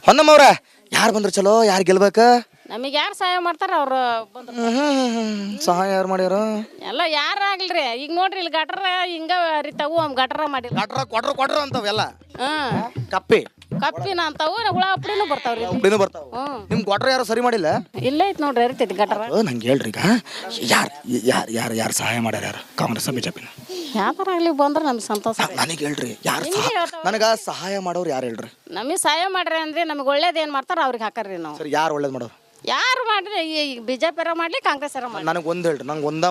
ಹೊನ್ನಮ್ಮವ್ರ ಯಾರು ಬಂದ್ರು ಚಲೋ, ಯಾರು ಗೆಲ್ಬೇಕ? ನಮಗೆ ಯಾರು ಸಹಾಯ ಮಾಡ್ತಾರ ಅವ್ರು ಸಹಾಯ ಯಾರು ಮಾಡ್ಯಾರ? ಎಲ್ಲ ಯಾರಾಗ್ಲ್ರಿ. ಈಗ ನೋಡ್ರಿ ಇಲ್ಲಿ ಗಟ್ರ ಹಿಂಗ ಅರಿತಾವು ಗಟ್ರ ಮಾಡಿ ಕೊಟ್ರ ಅಂತವೆಲ್ಲ ಕಪ್ಪಿ ಅಂತಾವು ಹುಳ ಅಪ್ಪಡಿನೂ ಬರ್ತಾವ್ರಿ. ಅಪ್ಪಡಿನೂ ಬರ್ತಾವ. ನಿಮ್ ಕೊಟ್ರ ಯಾರು ಸರಿ ಮಾಡಿಲ್ಲ? ಇಲ್ಲೇ ಐತಿ ನೋಡ್ರಿ ಅರಿತೈತಿ ಗಟ್ರ. ನಂಗೆ ಹೇಳ್ರಿ ಈಗ ಯಾರು ಸಹಾಯ ಮಾಡ್ಯಾರ? ಯಾರು ಕಾಂಗ್ರೆಸ್ ಬಿಜೆಪಿನ? ಯಾವ್ದಾರಾಗ್ಲಿ ಬಂದ್ರೆ ನಮ್ಗೆ ಸಂತೋಷ. ನನಗೆ ಹೇಳ್ರಿ ಯಾರು ನನಗ ಸಹಾಯ ಮಾಡೋರು ಯಾರು ಹೇಳ್ರಿ? ನಮಗೆ ಸಹಾಯ ಮಾಡ್ರಿ ಅಂದ್ರೆ ನಮಗೆ ಒಳ್ಳೇದು ಏನು ಮಾಡ್ತಾರ ಅವ್ರಿಗೆ ಹಾಕರ್ರಿ ನಾವು. ಸರಿ, ಯಾರು ಒಳ್ಳೇದು ಮಾಡೋರು? ಯಾರು ಮಾಡ್ರಿ, ಈ ಬಿಜೆಪಿ ಮಾಡ್ಲಿ ಕಾಂಗ್ರೆಸ್ ಮಾಡ್ಲಿ. ನನಗೆ ಒಂದು ಹೇಳ್ರಿ, ನಂಗೆ ಒಂದ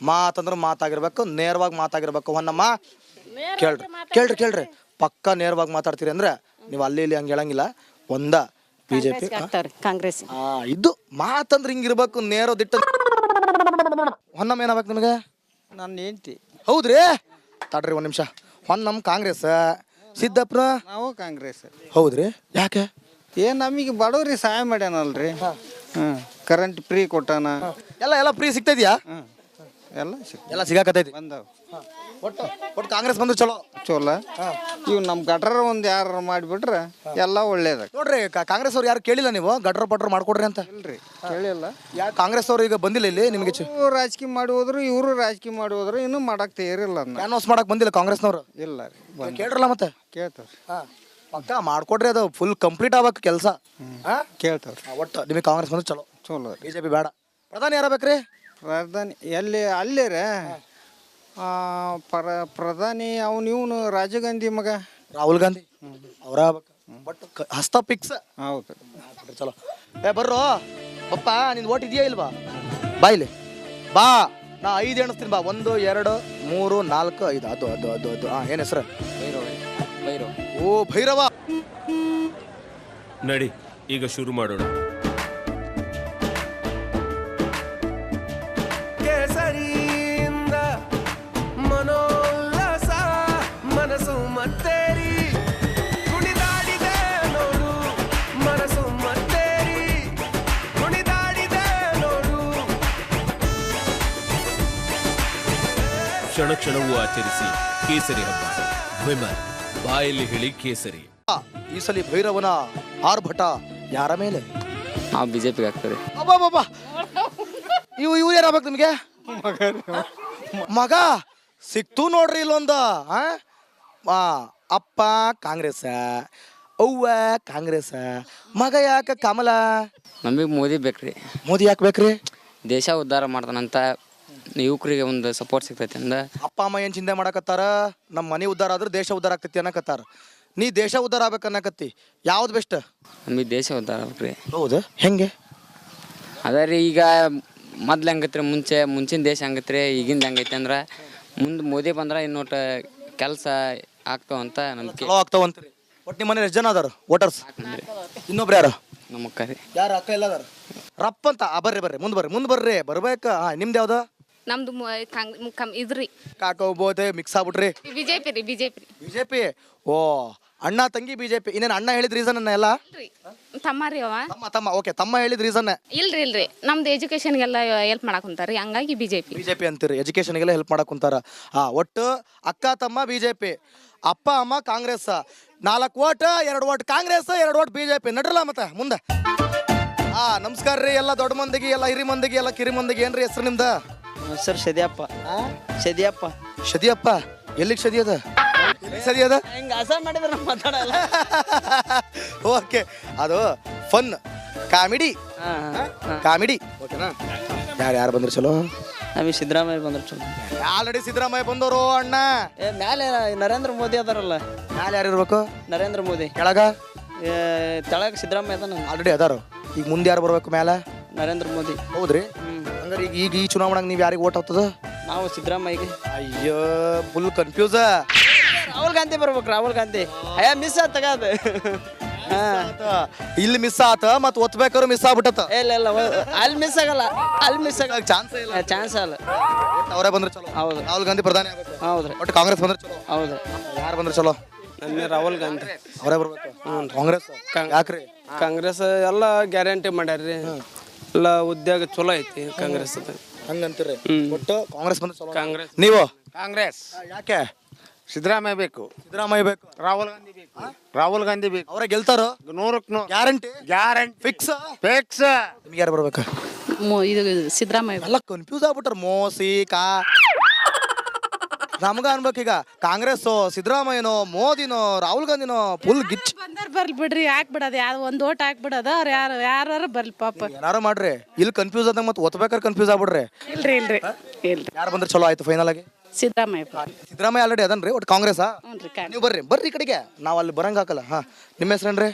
ಮಾತಂದ್ರೆ ಮಾತಾಗಿರ್ಬೇಕು, ನೇರವಾಗಿ ಮಾತಾಗಿರ್ಬೇಕು. ಹೊನ್ನಮ್ಮ ಕೇಳ್ರಿ ಪಕ್ಕ ನೇರವಾಗಿ ಮಾತಾಡ್ತೀರಿ ಅಂದ್ರೆ ನೀವು ಅಲ್ಲಿ ಇಲ್ಲಿ ಹಂಗೆ ಹೇಳಂಗಿಲ್ಲ. ಒಂದ ಬಿಜೆಪಿ ಕಾಂಗ್ರೆಸ್ ಇದು ಮಾತಂದ್ರೆ ಹಿಂಗಿರ್ಬೇಕು, ನೇರ ದಿಟ್ಟ. ಹೊನ್ನಮ್ಮ ಏನಾಗ್ಬೇಕು ನಿಮಗೆ? ನನ್ನ ಹೆಂಡತಿ. ಹೌದ್ರಿ, ತಡ್ರಿ ಒಂದ್ ನಿಮಿಷ. ಹೊನ್ನಮ್ಮ ಕಾಂಗ್ರೆಸ್, ಸಿದ್ದಪ್ಪನ ನಾವು ಕಾಂಗ್ರೆಸ್. ಹೌದ್ರಿ, ಯಾಕೆ? ಏನ್ ನಮಗೆ ಬಡವ್ರಿಗೆ ಸಹಾಯ ಮಾಡ್ಯಾನಲ್ರಿ. ಕರೆಂಟ್ ಫ್ರೀ ಕೊಟ್ಟಾನ. ಎಲ್ಲ ಫ್ರೀ ಸಿಗ್ತೈತಿಯಾ? ಎಲ್ಲ ಸಿಗಾಕತೈತಿ. ಬಂದವ. ಒಟ್ಟು ಕಾಂಗ್ರೆಸ್ ಬಂದ್ರೆ ಚಲೋ. ಇವ್ ನಮ್ ಗಟ್ರ ಒಂದ್ ಯಾರು ಮಾಡಿಬಿಟ್ರೆ ಎಲ್ಲ ಒಳ್ಳೇದ. ನೋಡ್ರಿ, ಕಾಂಗ್ರೆಸ್ ಅವ್ರು ಯಾರು ಕೇಳಿಲ್ಲ ನೀವು ಗಟ್ರ ಪಟ್ರ ಮಾಡ್ಕೊಡ್ರಿ ಅಂತ? ಇಲ್ರಿ, ಕೇಳಿಲ್ಲ. ಯಾಕೆ ಕಾಂಗ್ರೆಸ್ ಅವ್ರು ಈಗ ಬಂದಿಲ್ಲ ಇಲ್ಲಿ ನಿಮಗೆ? ರಾಜಕೀಯ ಮಾಡಿ ಹೋದ್ರು, ಇವರು ರಾಜಕೀಯ ಮಾಡಿ ಹೋದ್ರು, ಇನ್ನೂ ಮಾಡಕ್ ತಯಾರಿಲ್ಲ. ಅನೌನ್ಸ್ ಮಾಡಕ್ ಬಂದಿಲ್ಲ ಕಾಂಗ್ರೆಸ್ನವ್ರು? ಇಲ್ಲ ರೀ, ಕೇಳ್ರಲ್ಲ ಮತ್ತೆ. ಕೇಳ್ತಾವ್ರಿ. ಪಕ್ಕ ಮಾಡ್ಕೊಡ್ರಿ, ಅದು ಫುಲ್ ಕಂಪ್ಲೀಟ್ ಆಗ್ಬೇಕು ಕೆಲಸ. ಕೇಳ್ತಾವ್ರಿ. ಒಟ್ಟು ನಿಮಗೆ ಕಾಂಗ್ರೆಸ್ ಬಂದ್ರೆ ಚಲೋ. ಚಲೋ. ಬಿಜೆಪಿ ಬೇಡ. ಪ್ರಧಾನಿ ಯಾರಬೇಕ್ರಿ? ಪ್ರಧಾನಿ ಅಲ್ಲೇ ರೀ ಪ್ರಧಾನಿ ಇವನು ರಾಜೀವ್ ಗಾಂಧಿ ಮಗ ರಾಹುಲ್ ಗಾಂಧಿ ಅವ್ರ ಬಟ್ ಹಸ್ತ ಪಿಕ್ಸ್. ಹೌದು, ಚಲೋ. ಬರ್ರೋ ಪಪ್ಪ, ನಿನ್ ಓಟ್ ಇದೆಯಾ ಇಲ್ವಾ? ಬಾ ಇಲ್ಲಿ ಬಾ, ನಾ 5 ಎಣಿಸ್ತೀನಿ ಬಾ. 1 2 3 4 5. ಅದು ಏನ್ ಹೆಸರು? ಭೈರವ್. ಓ ಭೈರವ. ನಡಿ ಈಗ ಶುರು ಮಾಡೋಣ. ಕೇಸರಿಯಿಂದ ಮನೋಲ್ಲಾಸ ಮನಸ್ಸು ಮತ್ತೇರಿ ಕುಣಿದಾಡಿದೆ ನೋಡು, ಮನಸ್ಸು ಮತ್ತೇರಿ ಕುಣಿದಾಡಿದೆ ನೋಡು. ಕ್ಷಣ ಕ್ಷಣವೂ ಆಚರಿಸಿ ಕೇಸರಿ ಹಬ್ಬ. ವಿಮಲ್ ಬಾಯಲ್ಲಿ ಹೇಳಿ ಕೇಸರಿ. ಈ ಸಲ ಭೈರವನ ಆರ್ಭಟ ಯಾರ ಮೇಲೆ? ನಾವು ಬಿಜೆಪಿಗೆ ಹಾಕ್ತಾರೆ. ಅಬ್ಬಾ, ಇವು ಏನಾಗ್ಬೇಕು ನಿಮಗೆ? ಮಗ ಸಿಕ್ತು ನೋಡ್ರಿ ಇಲ್ಲೊಂದು. ಅಪ್ಪ ಕಾಂಗ್ರೆಸ್, ಅವ್ವ ಕಾಂಗ್ರೆಸ್, ಮಗ ಯಾಕೆ ಕಮಲ? ನಮಗೆ ಮೋದಿ ಬೇಕ್ರಿ. ಮೋದಿ ಯಾಕೆ ಬೇಕ್ರಿ? ದೇಶ ಉದ್ಧಾರ ಮಾಡ್ತಾನಂತ ಯುವಕರಿಗೆ ಒಂದು ಸಪೋರ್ಟ್ ಸಿಗ್ತೈತಿ ಅಂದ. ಅಪ್ಪ ಅಮ್ಮ ಏನು ಚಿಂತೆ ಮಾಡಕತ್ತಾರ? ನಮ್ಮ ಮನೆ ಉದ್ಧಾರ ಆದ್ರೆ ದೇಶ ಉದ್ಧಾರ ಆಗ್ತೈತಿ ಅನ್ನಕತ್ತಾರ. ನೀ ದೇಶ ಉದ್ಧಾರ ಆಗ್ಬೇಕನ್ನಕತ್ತಿ, ಯಾವ್ದು ಬೆಸ್ಟ್? ನಮಗೆ ದೇಶ ಉದ್ಧಾರ ಆಗ್ಬೇಕ್ರಿ. ಹೌದು, ಹೆಂಗೆ? ಅದೇ ರೀ, ಈಗ ಮೊದ್ಲು ಹೆಂಗತ್ರಿ, ಮುಂಚಿನ ದೇಶ ಹೆಂಗತ್ರಿ, ಈಗಿಂದ ಹೆಂಗೈತಿ ಅಂದ್ರೆ ಮುಂದೆ ಮೋದಿ ಬಂದ್ರೆ ಇನ್ನೊಟ್ಟು ಕೆಲಸ ಆಗ್ತಾವಂತ ನಂಬಿಕೆ. ಚಲೋ ಆಗ್ತಾವಂತ್ರಿ. ಒಟ್ಟು ನಿಮ್ಮ ಮನೆ ಎಷ್ಟು ಜನ ಅದಾರ ವೋಟರ್ಸ್? ಇನ್ನೊಬ್ರು ಯಾರು? ನಮ್ಮ ಅಕ್ಕ ರೀ. ಯಾರು ಅಕ್ಕ ಎಲ್ಲ ಅದಾರ? ರಪ್ಪ ಅಂತ ಬರ್ರಿ ಮುಂದೆ ಬರ್ರಿ ಬರ್ಬೇಕು. ನಿಮ್ದು ಯಾವ್ದು? ನಮ್ದು ಇದ್ರಿ ಕಾಕೋಬೋದೆ ಮಿಕ್ಸ್ ಆಗ್ಬಿಟ್ರಿ. ಬಿಜೆಪಿ. ಓ, ಅಣ್ಣ ತಂಗಿ ಬಿಜೆಪಿ. ಇನ್ನೇನು ಅಣ್ಣ ಹೇಳಿದ ರೀಸನ್ ಎಲ್ಲ? ತಮ್ಮರಿ ಅವ ತಮ್ಮ ಓಕೆ, ತಮ್ಮ ಹೇಳಿದ ರೀಸನ್? ಇಲ್ರಿ ನಮ್ದು ಎಜುಕೇಶನ್ಗೆಲ್ಲ ಹೆಲ್ಪ್ ಮಾಡಕ್ ಕುಂತಾರಿ, ಹಂಗಾಗಿ ಬಿಜೆಪಿ ಅಂತೀರಿ. ಎಜುಕೇಶನ್ಗೆಲ್ಲ ಹೆಲ್ಪ್ ಮಾಡಕ್ ಕುಂತಾರ. ಒಟ್ಟು ಅಕ್ಕ ತಮ್ಮ ಬಿಜೆಪಿ, ಅಪ್ಪ ಅಮ್ಮ Congress. 4 vote 2 vote Congress, 2 vote BJP. ನಡ್ರಲ್ಲ ಮತ್ತೆ ಮುಂದೆ. ನಮಸ್ಕಾರ ರೀ ಎಲ್ಲ ದೊಡ್ಡ ಮಂದಿಗೆ, ಎಲ್ಲ ಹಿರಿ ಮಂದಿಗೆ, ಎಲ್ಲ ಕಿರಿ ಮಂದಿಗೆ. ಏನ್ರಿ ಹೆಸರು ನಿಮ್ದು? ಸರ್ ಸದಿಯಪ್ಪ. ಶದಿಯಪ್ಪ. ಎಲ್ಲಿಗೆ ಶದಿ ಅದ? ಹಿಂಗ ಆಸ ಮಾಡಿದ್ರೆ ಮಾತಾಡಲ್ಲ. ಓಕೆ, ಅದು ಫನ್ ಕಾಮಿಡಿ. ಓಕೆನಾ? ಯಾರು ಬಂದ್ರು ಚಲೋ? ನಮಗೆ ಸಿದ್ದರಾಮಯ್ಯ ಬಂದ್ರೆ ಚಲೋ. ಆಲ್ರೆಡಿ ಸಿದ್ದರಾಮಯ್ಯ ಬಂದವರು ಅಣ್ಣ. ಮ್ಯಾಲೆ ನರೇಂದ್ರ ಮೋದಿ ಅದಾರಲ್ಲ. ಮ್ಯಾಲೆ ಯಾರು ಇರ್ಬೇಕು? ನರೇಂದ್ರ ಮೋದಿ. ಕೆಳಗ ತೆಳಗ ಸಿದ್ದರಾಮಯ್ಯ ಅದಾನ. ಆಲ್ರೆಡಿ ಅದಾರು. ಈಗ ಮುಂದೆ ಯಾರು ಬರ್ಬೇಕು ಮ್ಯಾಲ? ನರೇಂದ್ರ ಮೋದಿ. ಹೌದ್ರಿ? ಹಂಗಾರೆ ಈಗ ಈ ಚುನಾವಣೆಗೆ ನೀವು ಯಾರಿಗೆ ಓಟ್ ಹಾಕ್ತದ? ನಾವು ಸಿದ್ದರಾಮಯ್ಯಗೆ. ಅಯ್ಯೋ, ಫುಲ್ ಕನ್ಫ್ಯೂಸ್. ರಾಹುಲ್ ಗಾಂಧಿ ಬರ್ಬೇಕು. ರಾಹುಲ್ ಗಾಂಧಿ ಮಿಸ್ ಆತ ತಗದು. ಇಲ್ಲಿ ಮಿಸ್ ಆತ, ಮತ್ತೆ ಒತ್ಬೇಕಾದ್ರು ಮಿಸ್ ಆಗ್ಬಿಟ್ಟತ. ಇಲ್ಲ ಅಲ್ಲಿ ಮಿಸ್ ಆಗಲ್ಲ. ಚಾನ್ಸ್ ಅಲ್ಲ. ಅವರೇ ಬಂದ್ರೆ ಚಲೋ. ಹೌದು. ರಾಹುಲ್ ಗಾಂಧಿ ಪ್ರಧಾನಿ ಆಗ್ಬೇಕು. ಹೌದ್ರಿ. ಒಟ್ಟು ಕಾಂಗ್ರೆಸ್ ಬಂದ್ರೆ ಚಲೋ. ಹೌದು. ಯಾರು ಬಂದ್ರೆ ಚಲೋ? ರಾಹುಲ್ ಗಾಂಧಿ ಅವರೇ ಬರ್ಬೇಕು. ಕಾಂಗ್ರೆಸ್ ಯಾಕ್ರಿ? ಕಾಂಗ್ರೆಸ್ ಎಲ್ಲ ಗ್ಯಾರಂಟಿ ಮಾಡ್ಯಾರ್ರಿ. ಎಲ್ಲ ಉದ್ಯೋಗ ಚಲೋ ಐತಿ ಕಾಂಗ್ರೆಸ್. ಹಂಗಂತೀರಿ? ಒಟ್ಟು ಕಾಂಗ್ರೆಸ್ ಬಂದ್ರೆ ಚಲೋ. ಕಾಂಗ್ರೆಸ್. ನೀವು? ಕಾಂಗ್ರೆಸ್. ಯಾಕೆ? ಸಿದ್ದರಾಮಯ್ಯ ಬೇಕು, ಸಿದ್ದರಾಮಯ್ಯ ಬೇಕು, ರಾಹುಲ್ ಗಾಂಧಿ ಬೇಕು, ರಾಹುಲ್ ಗಾಂಧಿ ಬೇಕು. ಅವರೇ ಗೆಲ್ತಾರೋ? 100ಕ್ಕೆ 100 ಗ್ಯಾರಂಟಿ ಗ್ಯಾರಂಟಿ ಫಿಕ್ಸ್. ಫಿಕ್ಸ್. ನಿಮ್ಗೆ ಯಾರು ಬರ್ಬೇಕು? ಇದು ಸಿದ್ದರಾಮಯ್ಯ. ಎಲ್ಲ ಕನ್ಫ್ಯೂಸ್ ಆಗ್ಬಿಟ್ರ ಮೋಸಿ ನಮ್ಗ ಅನ್ಬೇಕೀಗ ಕಾಂಗ್ರೆಸ್ ಸಿದ್ದರಾಮಯ್ಯನೋ ಮೋದಿನೋ ರಾಹುಲ್ ಗಾಂಧಿನೋ ಫುಲ್ ಗಿಚ್. ಬಂದಾರ ಬರ್ಲಿ ಬಿಡ್ರಿ, ಹಾಕ್ಬಿಡೋದು ಯಾರು ಒಂದು ಓಟ್ ಹಾಕ್ಬಿಡೋದು. ಅವ್ರು ಯಾರು ಬರ್ಲಿ ಪಾಪ. ಏನಾರು ಮಾಡ್ರಿ, ಇಲ್ಲಿ ಕನ್ಫ್ಯೂಸ್ ಆದಾಗ ಮತ್ತೆ ಒತ್ಬೇಕಾದ್ರೆ ಕನ್ಫ್ಯೂಸ್ ಆಗ್ಬಿಡ್ರಿ. ಇಲ್ರಿ ಯಾರು ಬಂದ್ರೆ ಚಲೋ ಆಯ್ತು ಫೈನಲ್ ಆಗಿ? ಸಿದ್ದರಾಮಯ್ಯ. ಸಿದ್ದರಾಮಯ್ಯ ಆಲ್ರೆಡಿ ಅದನ್ರಿ ಒಟ್ಟು ಕಾಂಗ್ರೆಸ್. ಹ್ಞೂ ನೀವು ಬರ್ರಿ ಈ ಕಡೆಗೆ, ನಾವು ಅಲ್ಲಿ ಬರಂಗ ಹಾಕಲ್ಲ. ನಿಮ್ಮ ಹೆಸ್ರೇನ್ರಿ?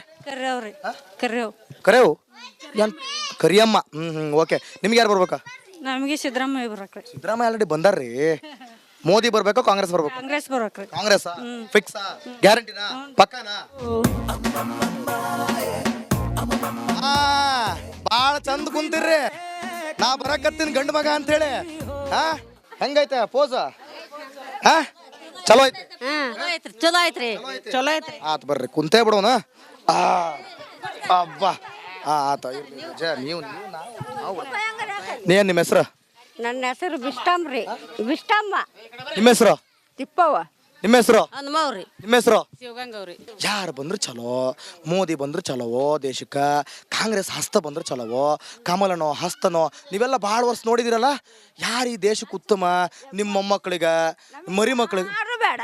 ಕರೇವ್ ಕರಿಯಮ್ಮ. ಓಕೆ. ನಿಮ್ಗೆ ಯಾರು ಬರ್ಬೇಕಾ? ನಮಗೆ ಸಿದ್ದರಾಮಯ್ಯ ಬರಕ್ರಿ. ಸಿದ್ದರಾಮಯ್ಯ ಆಲ್ರೆಡಿ ಬಂದಾರ್ರಿ. ಮೋದಿ ಬರ್ಬೇಕು ಕಾಂಗ್ರೆಸ್ ಬರ್ಬೇಕು? ಕಾಂಗ್ರೆಸ್ ಬರಕ್ರಿ. ಕಾಂಗ್ರೆಸ್ ಫಿಕ್ಸ್ ಗ್ಯಾರಂಟಿನಾ ಪಕ್ಕಾನಾ? ಬಾಳ ಚಂದ ಕುಂತಿರ್ರಿ. ನಾ ಬರಕತ್ತೀನಿ ಗಂಡು ಮಗ ಅಂತ ಹೇಳಿ. ಹೆಂಗೈತೆ ಪೋಸ್? ಚಲೋ ಐತಿ? ಚಲೋ ಐತ್ರಿ. ಆತ್ ಬರ್ರಿ ಕುಂತೇ ಬಿಡೋಣ. ಅಬ್ಬಾ ಆತ. ನೀವು ನೀನ್ ನಿಮ್ಮ ಹೆಸರು? ನನ್ನ ಹೆಸರು ಬಿಷ್ಟಮ್ಮ ರೀ. ಬಿಷ್ಟಮ್ಮ. ನಿಮ್ಮ ಹೆಸರು? ತಿಪ್ಪವ್ವ. ನಿಮ್ಮ ಹೆಸರು? ಹನುಮವ್ರಿ. ನಿಮ್ಮ ಹೆಸರು? ಶಿವಗಂಗವ್ರಿ. ಯಾರು ಬಂದ್ರು ಚಲೋ, ಮೋದಿ ಬಂದ್ರು ಚಲೋವೋ ದೇಶಕ್ಕೆ, ಕಾಂಗ್ರೆಸ್ ಹಸ್ತ ಬಂದ್ರು ಚಲೋವೋ, ಕಮಲನೋ ಹಸ್ತನೋ ನೀವೆಲ್ಲ ಭಾಳ ವರ್ಷ ನೋಡಿದಿರಲ್ಲ. ಯಾರು ಈ ದೇಶಕ್ಕೆ ಉತ್ತಮ? ನಿಮ್ಮ ಮೊಮ್ಮಕ್ಕಳಿಗ ಮರಿ ಮಕ್ಕಳಿಗೆ ಯಾರು ಬೇಡ.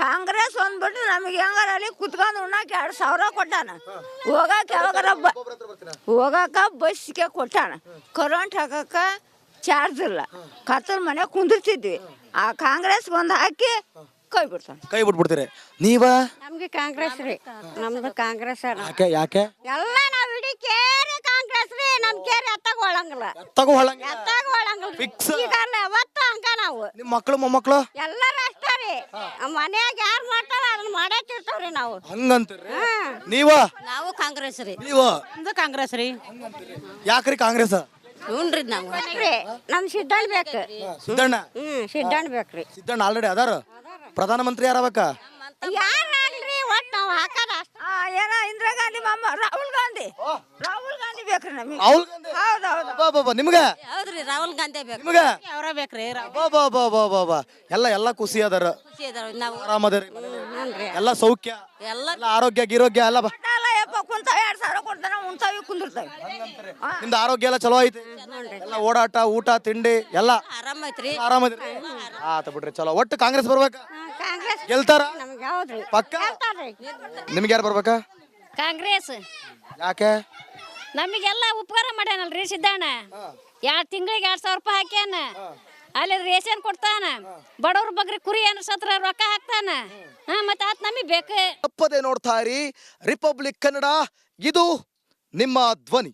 ಕಾಂಗ್ರೆಸ್ ಅಂದ್ಬಿಟ್ಟು ನಮಗೆ ಹೆಂಗಾರಲ್ಲಿ ಕುತ್ಕೊಂಡು ಉಣ್ಣಾಕ 2,000 ಕೊಟ್ಟಾನ. ಹೋಗಾಕ ಬಸ್ಗೆ ಕೊಟ್ಟಾನ. ಕರೆಂಟ್ ಹಾಕಕ್ಕ ಚಾರ್ಜ್ ಇಲ್ಲ. ಕತ್ತಲ ಮನೆ ಕುಂದಿರ್ತಿದ್ವಿ. ಆ ಕಾಂಗ್ರೆಸ್ ಒಂದು ಹಾಕಿ ಕೈ ಬಿಡ್ತಾನೆ. ಕೈ ಬಿಟ್ಬಿಡ್ತೀರಿ ನೀವ? ನಮ್ಗೆ ಕಾಂಗ್ರೆಸ್ ರೀ. ನಮ್ದು ಕಾಂಗ್ರೆಸ್ ಯಾಕೆ ಯಾಕೆ? ಎಲ್ಲ ನಾವ್ ಇಡೀ ಕೇರಿ ಕಾಂಗ್ರೆಸ್ ರೀ. ನಮ್ ಕೇರಿ ಎತ್ತಾಗ ತಗೋ ಹೊಳಂಗ ಫಿಕ್ಸ್. ಯಾವತ್ತ ಹಂಗ ನಾವು ನಿಮ್ಮ ಮಕ್ಕಳು ಮೊಮ್ಮಕ್ಕಳು ಎಲ್ಲಾರು ಅಷ್ಟೇ ರೀ. ಮನ್ಯಾಗ ಯಾರು ಮಾಡ್ತಾರ ಅದನ್ನ ಮಾಡಾಕಿರ್ತಾವ್ರಿ ನಾವು. ಹಂಗಂತೀರಿ ನೀವ? ನಾವು ಕಾಂಗ್ರೆಸ್ ರೀ. ನೀವ? ಕಾಂಗ್ರೆಸ್ ರೀ. ಯಾಕ್ರಿ ಕಾಂಗ್ರೆಸ್? ಹ್ಞೂನ್ರಿ ನಾವು ನಮ್ ಸಿದ್ದಣ್ಣ ಬೇಕು. ಸಿದ್ದಣ್ಣ? ಸಿದ್ದಣ್ಣ ಬೇಕ್ರಿ. ಸಿದ್ದಣ್ಣ ಆಲ್ರೆಡಿ ಅದಾರ. ಪ್ರಧಾನಮಂತ್ರಿ ಯಾರಾಗಬೇಕ? ಯಾರಾಗ್ಲಿ ಒಟ್ಟು ನಾವು ಹಾಕದ ಏನ ಇಂದಿರಾ ಗಾಂಧಿ ಮಾಮ ರಾಹುಲ್ ಗಾಂಧಿ. ರಾಹುಲ್ ಗಾಂಧಿ ಬೇಕ್ರಿ ನಮಗೆ. ರಾಹುಲ್ ಗಾಂಧಿ? ಹೌದೌದು. ನಿಮ್ಗ? ಹೌದ್ರಿ ರಾಹುಲ್ ಗಾಂಧಿ ಬೇಕು. ನಿಮ್ಗ? ಅವರ ಬೇಕ್ರಿ. ಎಲ್ಲ ಖುಷಿ ಅದಾರ, ನಾವು ಆರಾಮದಾರಿ, ಹ್ಞೂನ್ರಿ. ಎಲ್ಲ ಸೌಖ್ಯ, ಎಲ್ಲ ಎಲ್ಲ ಆರೋಗ್ಯ ಗಿರೋಗ್ಯ ಎಲ್ಲ ಕುಂತಾವ 2,000 ಕೊಡ್ತಾನ ಉಣ್ತಾವಿ ಕುಂದಿರ್ತಾವಿ. ನಿಮ್ದು ಆರೋಗ್ಯ ಎಲ್ಲ ಚಲೋ ಐತಿ? ಎಲ್ಲ ಓಡಾಟ ಊಟ ತಿಂಡಿ ಎಲ್ಲ ಆರಾಮ ಐತ್ರಿ. ಆರಾಮದ್ರಿ? ಆತ ಬಿಡ್ರಿ ಚಲೋ. ಒಟ್ಟು ಕಾಂಗ್ರೆಸ್ ಬರ್ಬೇಕ? ಕಾಂಗ್ರೆಸ್ ಗೆಲ್ತಾರ ನಮ್ಗೆ ಯಾವ್ದ್ರಿ ಪಕ್ಕ? ನಿಮ್ಗೆ ಯಾರು ಬರ್ಬೇಕಾ? ಕಾಂಗ್ರೆಸ್. ಯಾಕೆ? ನಮಗೆಲ್ಲ ಉಪಕಾರ ಮಾಡ್ಯಾನಲ್ರಿ ಸಿದ್ದಣ್ಣ. 2 ತಿಂಗಳಿಗೆ 2,000 ರೂಪಾಯಿ ಹಾಕ್ಯಾನ. ಅಲ್ಲಿ ರೇಷನ್ ಕೊಡ್ತಾನ. ಬಡವ್ರ ಬಗ್ಗೆ ಕುರಿ ಏನಾರ ಸತ್ರ ರೊಕ್ಕ ಹಾಕ್ತಾನ. ಮತ್ತೆ ಆತ್ ನಮಗೆ ಬೇಕು. ತಪ್ಪದೆ ನೋಡ್ತಾ ಇರಿ ರಿಪಬ್ಲಿಕ್ ಕನ್ನಡ. ಇದು ನಿಮ್ಮ ಧ್ವನಿ.